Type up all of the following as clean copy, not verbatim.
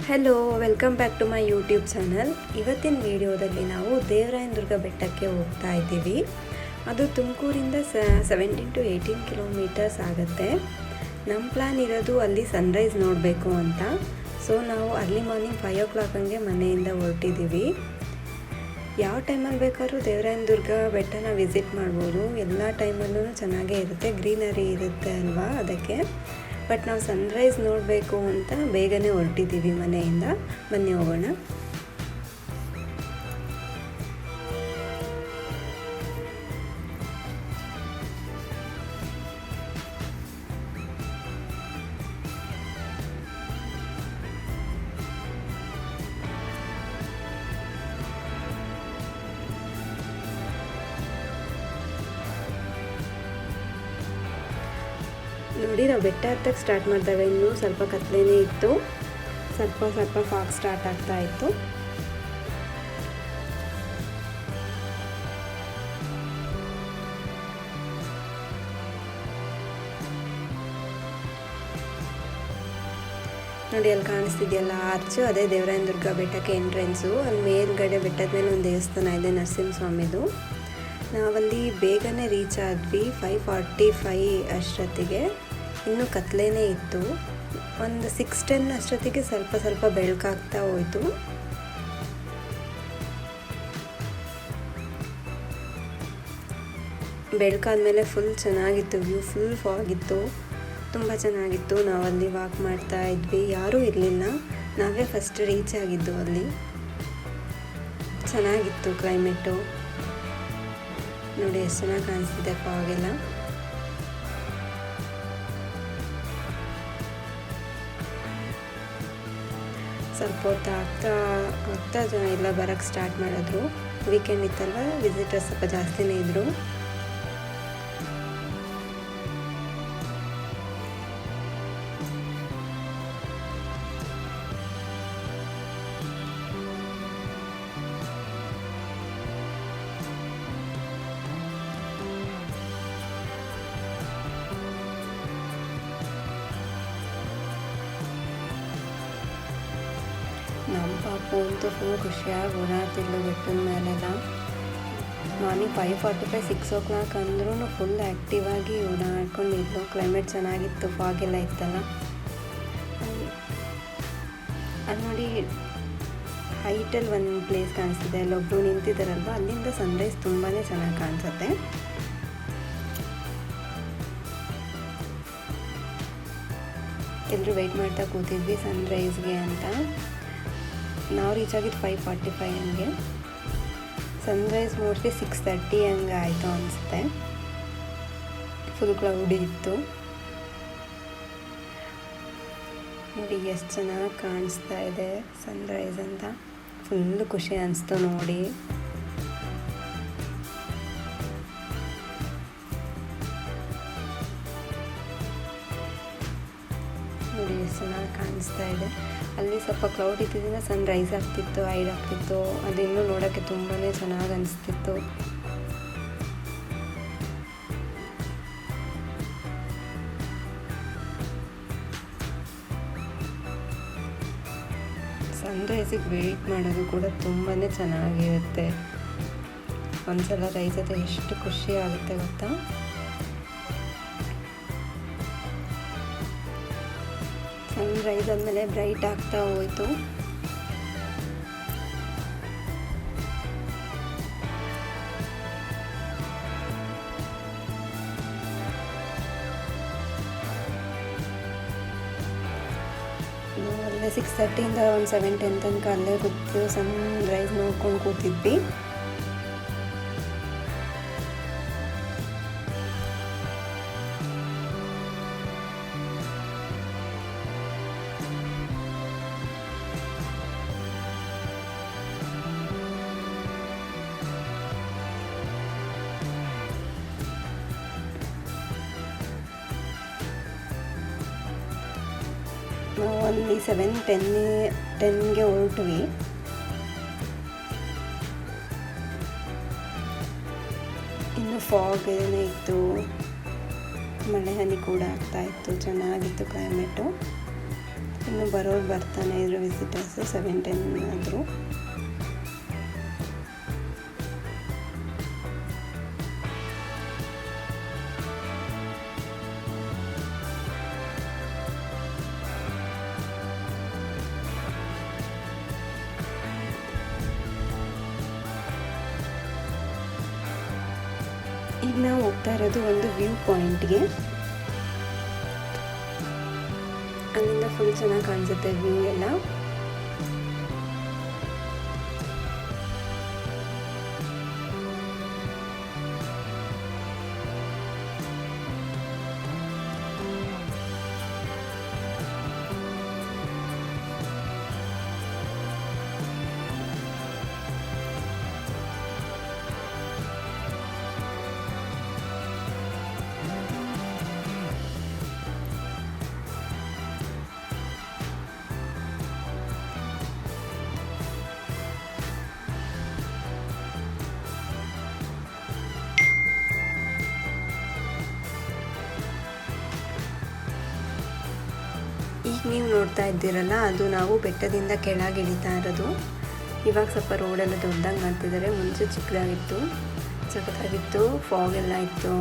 Hello, welcome back to my YouTube channel. ಇವತ್ತಿನ ವಿಡಿಯೋದಲ್ಲಿ ನಾವು ದೇವರಾಯನದುರ್ಗ ಬೆಟ್ಟಕ್ಕೆ ಹೋಗ್ತಾ ಇದ್ದೀವಿ. ಅದು ತುಮಕೂರಿಂದ 17 to 18 ಕಿಲೋಮೀಟರ್ಸ್ ಆಗುತ್ತೆ. ನಮ್ಮ ಪ್ಲ್ಯಾನ್ ಇರೋದು ಅಲ್ಲಿ ಸನ್ರೈಸ್ ನೋಡಬೇಕು ಅಂತ. ಸೊ ನಾವು ಅರ್ಲಿ ಮಾರ್ನಿಂಗ್ 5 o'clock ಹಂಗೆ ಮನೆಯಿಂದ ಹೊರಟಿದ್ದೀವಿ. ಯಾವ ಟೈಮಲ್ಲಿ ಬೇಕಾದ್ರೂ ದೇವರಾಯನದುರ್ಗ ಬೆಟ್ಟನ ವಿಸಿಟ್ ಮಾಡ್ಬೋದು. ಎಲ್ಲ ಟೈಮಲ್ಲೂ ಚೆನ್ನಾಗೇ ಇರುತ್ತೆ, ಗ್ರೀನರಿ ಇರುತ್ತೆ ಅಲ್ವಾ, ಅದಕ್ಕೆ. ಬಟ್ ನಾವು ಸನ್ರೈಸ್ ನೋಡಬೇಕು ಅಂತ ಬೇಗನೆ ಹೊರಟಿದ್ದೀವಿ ಮನೆಯಿಂದ. ಬನ್ನಿ ಹೋಗೋಣ. ನೋಡಿ, ನಾವು ಬೆಟ್ಟ ಹತ್ತಕ್ಕೆ ಸ್ಟಾರ್ಟ್ ಮಾಡಿದಾಗ ಇನ್ನೂ ಸ್ವಲ್ಪ ಕತ್ಲೇನೇ ಇತ್ತು. ಸ್ವಲ್ಪ ಫಾಗ್ ಸ್ಟಾರ್ಟ್ ಆಗ್ತಾ ಇತ್ತು. ನೋಡಿ, ಅಲ್ಲಿ ಕಾಣಿಸ್ತಿದೆಯಲ್ಲ ಆರ್ಚು, ಅದೇ ದೇವರಾಯನದುರ್ಗ ಬೆಟ್ಟಕ್ಕೆ ಎಂಟ್ರೆನ್ಸು. ಅಲ್ಲಿ ಮೇಲ್ಗಡೆ ಬೆಟ್ಟದ ಮೇಲೆ ಒಂದು ದೇವಸ್ಥಾನ ಇದೆ, ನರಸಿಂಹಸ್ವಾಮಿದು. ನಾವಲ್ಲಿ ಬೇಗನೆ ರೀಚ್ ಆದ್ವಿ 5:45 ಅಷ್ಟೊತ್ತಿಗೆ. ಇನ್ನೂ ಕತ್ಲೇನೇ ಇತ್ತು. ಒಂದು 6:10 ಅಷ್ಟೊತ್ತಿಗೆ ಸ್ವಲ್ಪ ಬೆಳಕಾಗ್ತಾ ಹೋಯಿತು. ಬೆಳಕಾದ್ಮೇಲೆ ಫುಲ್ ಚೆನ್ನಾಗಿತ್ತು ವ್ಯೂ, ಫುಲ್ ಫಾಗಿತ್ತು, ತುಂಬ ಚೆನ್ನಾಗಿತ್ತು. ನಾವಲ್ಲಿ ವಾಕ್ ಮಾಡ್ತಾ ಇದ್ವಿ, ಯಾರೂ ಇರಲಿಲ್ಲ, ನಾವೇ ಫಸ್ಟ್ ರೀಚ್ ಆಗಿದ್ದು ಅಲ್ಲಿ. ಚೆನ್ನಾಗಿತ್ತು ಕ್ಲೈಮೇಟು. ನೋಡಿ ಎಷ್ಟು ಚೆನ್ನಾಗಿ ಕಾಣಿಸ್ತಿದೆ ಫಾಗೆಲ್ಲ. ಸ್ವಲ್ಪ ಹೊತ್ತು ಆಗ್ತಾ ಜನ ಎಲ್ಲ ಬರೋಕ್ಕೆ ಸ್ಟಾರ್ಟ್ ಮಾಡಿದ್ರು. ವೀಕೆಂಡ್ ಇತ್ತಲ್ವ, ವಿಸಿಟರ್ಸ್ ಸ್ವಲ್ಪ ಜಾಸ್ತಿನೇ ಇದ್ದರು. ನಮ್ಮ ಪಾಪು ಅಂತೂ ಫುಲ್ ಖುಷಿಯಾಗಿ ಓಡಾಡ್ತಿದ್ಲು ಬೆಟ್ಟದ ಮೇಲೆಲ್ಲ. ಮಾರ್ನಿಂಗ್ 5:45 6 o'clock ಅಂದ್ರೂ ಫುಲ್ ಆ್ಯಕ್ಟಿವ್ ಆಗಿ ಓಡಾಡ್ಕೊಂಡಿದ್ಲು. ಕ್ಲೈಮೇಟ್ ಚೆನ್ನಾಗಿತ್ತು, ಫಾಗೆಲ್ಲ ಇತ್ತಲ್ಲ. ಅಲ್ಲಿ ನೋಡಿ, ಹೈಟಲ್ಲಿ ಒಂದು ಪ್ಲೇಸ್ ಕಾಣಿಸ್ತಿದೆ, ಅಲ್ಲೊಬ್ಬರು ನಿಂತಿದ್ದಾರಲ್ವ, ಅಲ್ಲಿಂದ ಸನ್ರೈಸ್ ತುಂಬಾ ಚೆನ್ನಾಗಿ ಕಾಣಿಸುತ್ತೆ. ಎಲ್ಲರೂ ವೆಯ್ಟ್ ಮಾಡ್ತಾ ಕೂತಿದ್ವಿ ಸನ್ರೈಸ್ಗೆ ಅಂತ. ನಾವು ರೀಚ್ ಆಗಿದ್ದು 5:45 ಹಂಗೆ. ಸನ್ರೈಸ್ ಮೋಸ್ಟ್ಲಿ 6:30 ಹಂಗೆ ಆಯಿತು ಅನಿಸುತ್ತೆ. ಫುಲ್ ಕ್ಲೌಡಿ ಇತ್ತು. ನೋಡಿ ಎಷ್ಟು ಚೆನ್ನಾಗಿ ಕಾಣಿಸ್ತಾ ಇದೆ ಸನ್ರೈಸ್ ಅಂತ. ಫುಲ್ಲು ಖುಷಿ ಅನಿಸ್ತು ನೋಡಿ. ನೋಡಿ ಎಷ್ಟು ಚೆನ್ನಾಗಿ ಕಾಣಿಸ್ತಾ ಇದೆ. ಅಲ್ಲಿ ಸ್ವಲ್ಪ ಕ್ಲೌಡ್ ಇದ್ದಿದ್ದರಿಂದ ಸನ್ರೈಸ್ ಆಗ್ತಿತ್ತು, ಹೈಡ್ ಆಗ್ತಿತ್ತು. ಅದಿನ್ನೂ ನೋಡೋಕ್ಕೆ ತುಂಬಾ ಚೆನ್ನಾಗಿ ಅನಿಸ್ತಿತ್ತು. ಸನ್ರೈಸಿಗೆ ವೆಯ್ಟ್ ಮಾಡೋದು ಕೂಡ ತುಂಬಾ ಚೆನ್ನಾಗಿರುತ್ತೆ. ಒಂದ್ಸಲ ರೈಸ್ ಜೊತೆ ಎಷ್ಟು ಖುಷಿ ಆಗುತ್ತೆ ಗೊತ್ತಾ. ಸನ್ರೈಸ್ ಆದಮೇಲೆ ಬ್ರೈಟ್ ಆಗ್ತಾ ಹೋಯಿತು. ಅಲ್ಲೇ 6:30 ಒಂದು 7:10 ತನಕ ಅಲ್ಲೇ ಕೂತು ಸನ್ರೈಸ್ ನೋಡ್ಕೊಂಡು ಕೂತಿದ್ವಿ. ನಾವು ಅಲ್ಲಿ 7:10ಗೆ ಹೊರಟ್ವಿ. ಇನ್ನು ಫಾಗ್ ಏನೇ ಇತ್ತು, ಮಳೆ ಹನಿ ಕೂಡ ಆಗ್ತಾಯಿತ್ತು, ಚೆನ್ನಾಗಿತ್ತು ಕ್ಲೈಮೇಟು. ಇನ್ನು ಬರೋರು ಬರ್ತಾನೆ ಇದ್ರು ವಿಸಿಟರ್ಸು 7-10 ಆದರು. ಈಗ ನಾವು ಹೋಗ್ತಾ ಇರೋದು ಒಂದು ವ್ಯೂ ಪಾಯಿಂಟ್ಗೆ. ಅಲ್ಲಿಂದ ಫುಲ್ ಚೆನ್ನಾಗಿ ಕಾಣಿಸುತ್ತೆ ವ್ಯೂ ಎಲ್ಲ. ಈಗ ನೀವು ನೋಡ್ತಾ ಇದ್ದೀರಲ್ಲ, ಅದು ನಾವು ಬೆಟ್ಟದಿಂದ ಕೆಳಗೆ ಇಳಿತಾ ಇರೋದು. ಇವಾಗ ಸ್ವಲ್ಪ ರೋಡೆಲ್ಲ ದೊಡ್ಡದಾಗಿ ಮಾಡ್ತಿದ್ದಾರೆ. ಮುಂಚೆ ಚಿಕ್ಕದಾಗಿತ್ತು, ಸಖತ್ತಾಗಿತ್ತು. ಫಾಗ್ ಎಲ್ಲ ಇತ್ತು,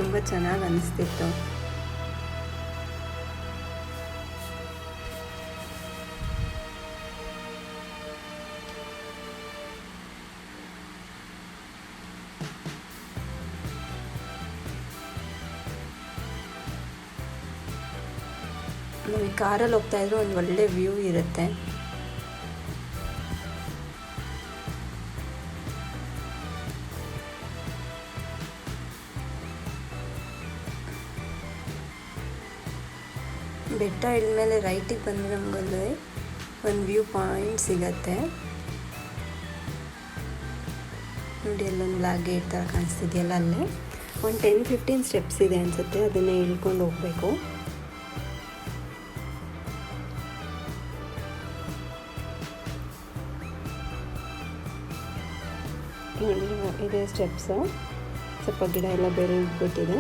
ತುಂಬ ಚೆನ್ನಾಗಿ ಅನಿಸ್ತಿತ್ತು. ನಮಗೆ ಕಾರಲ್ಲಿ ಹೋಗ್ತಾಯಿದ್ರು ಒಂದು ಒಳ್ಳೆ ವ್ಯೂ ಇರುತ್ತೆ. ಬೆಟ್ಟ ಇಳಿದ್ಮೇಲೆ ರೈಟಿಗೆ ಬಂದರೆ ನಮಗಲ್ಲಿ ಒಂದು ವ್ಯೂ ಪಾಯಿಂಟ್ ಸಿಗತ್ತೆ ನೋಡಿ. ಅಲ್ಲೊಂದು ಬ್ಲಾಕ್ ಗೇಟ್ ಥರ ಕಾಣಿಸ್ತಿದೆಯಲ್ಲ, ಅಲ್ಲೇ ಒಂದು 10-15 ಸ್ಟೆಪ್ಸ್ ಇದೆ ಅನಿಸುತ್ತೆ. ಅದನ್ನೇ ಇಳ್ಕೊಂಡು ಹೋಗಬೇಕು. ನೋಡಿ, ಇದೆ ಸ್ಟೆಪ್ಸು. ಸ್ವಲ್ಪ ಗಿಡ ಎಲ್ಲ ಬೆಳೆದ್ಬಿಟ್ಟಿದೆ.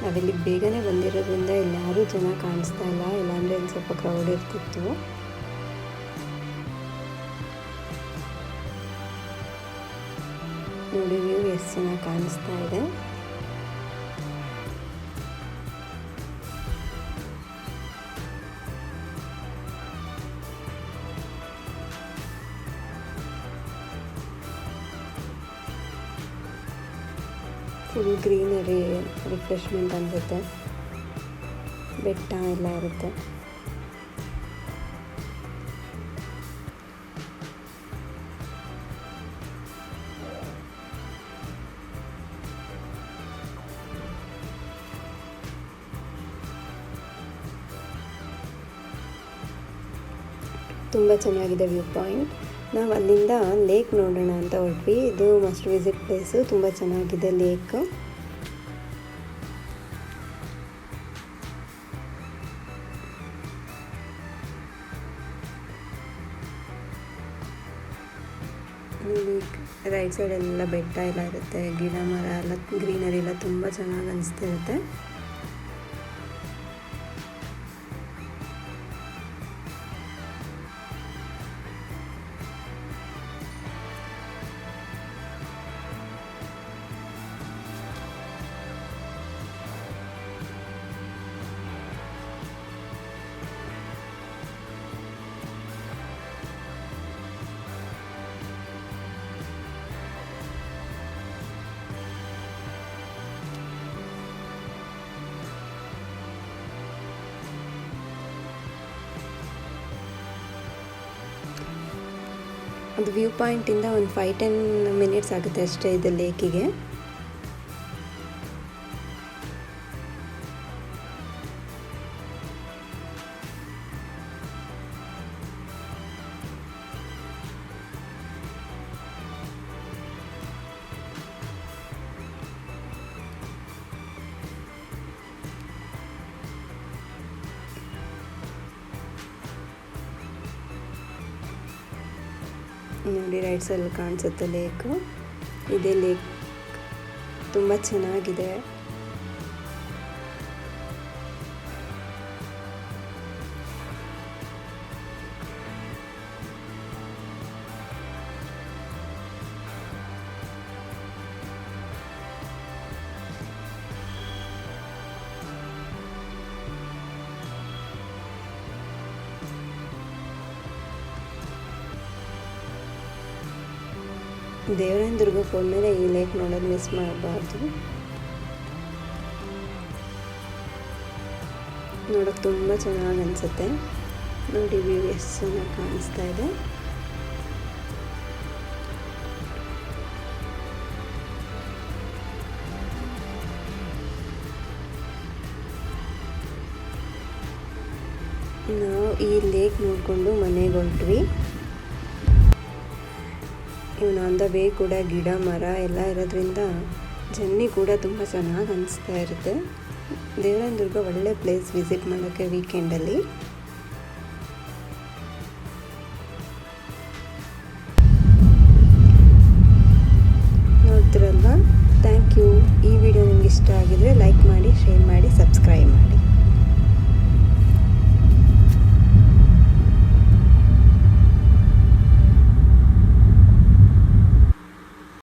ನಾವಿಲ್ಲಿ ಬೇಗನೆ ಬಂದಿರೋದ್ರಿಂದ ಇಲ್ಲಿ ಯಾರೂ ಜನ ಕಾಣಿಸ್ತಾ ಇಲ್ಲ, ಇಲ್ಲಾಂದರೆ ಇಲ್ಲಿ ಸ್ವಲ್ಪ ಕ್ರೌಡ್ ಇರ್ತಿತ್ತು. ನೋಡಿ ವ್ಯೂ ಎಷ್ಟು ಚೆನ್ನಾಗಿ ಕಾಣಿಸ್ತಾ ಇದೆ. ಫುಲ್ ಗ್ರೀನರಿ, ರಿಫ್ರೆಶ್ಮೆಂಟ್ ಅನಿಸುತ್ತೆ. ಬೆಟ್ಟ ಎಲ್ಲ ಇರುತ್ತೆ. ತುಂಬ ಚೆನ್ನಾಗಿದೆ ವ್ಯೂ ಪಾಯಿಂಟ್. ನಾವು ಅಲ್ಲಿಂದ ಲೇಕ್ ನೋಡೋಣ ಅಂತ ಹೊರಟ್ವಿ. ಇದು ಮಸ್ಟ್ ವಿಸಿಟ್ ಪ್ಲೇಸು, ತುಂಬ ಚೆನ್ನಾಗಿದೆ ಲೇಕ್. ರೈಟ್ ಸೈಡ್ ಎಲ್ಲ ಬೆಟ್ಟ ಎಲ್ಲ ಇರುತ್ತೆ, ಗಿಡ ಮರ ಎಲ್ಲ ಗ್ರೀನರಿ ಎಲ್ಲ ತುಂಬ ಚೆನ್ನಾಗಿ ಅನಿಸ್ತಿರುತ್ತೆ. ಅದು ವ್ಯೂ ಪಾಯಿಂಟಿಂದ ಒಂದು 5-10 ಮಿನಿಟ್ಸ್ ಆಗುತ್ತೆ ಅಷ್ಟೇ ಇದು ಲೇಕಿಗೆ. ನೋಡಿ ರೈಟ್ ಸೈಡ್ ಕಾಣಿಸುತ್ತೆ ಲೇಕು. ಇದೇ ಲೇಕ್ ತುಂಬ ಚೆನ್ನಾಗಿದೆ. ದೇವರಾಯನ ದುರ್ಗಕ್ಕೆ ಹೋದ್ಮೇಲೆ ಈ ಲೇಕ್ ನೋಡೋದು ಮಿಸ್ ಮಾಡಬಾರ್ದು. ನೋಡೋಕೆ ತುಂಬ ಚೆನ್ನಾಗಿ ಅನಿಸುತ್ತೆ. ನೋಡಿ ವ್ಯೂ ಎಷ್ಟು ಚೆನ್ನಾಗಿ ಕಾಣಿಸ್ತಾ ಇದೆ. ನಾವು ಈ ಲೇಕ್ ನೋಡಿಕೊಂಡು ಮನೆಗೆ ಹೊರಟ್ವಿ. ಇವನು ಆನ್ ದ ವೇ ಕೂಡ ಗಿಡ ಮರ ಎಲ್ಲ ಇರೋದ್ರಿಂದ ಜರ್ನಿ ಕೂಡ ತುಂಬ ಚೆನ್ನಾಗಿ ಅನಿಸ್ತಾ ಇರುತ್ತೆ. ದೇವರಾಯನ ದುರ್ಗ ಒಳ್ಳೆ ಪ್ಲೇಸ್ ವಿಸಿಟ್ ಮಾಡೋಕ್ಕೆ ವೀಕೆಂಡಲ್ಲಿ.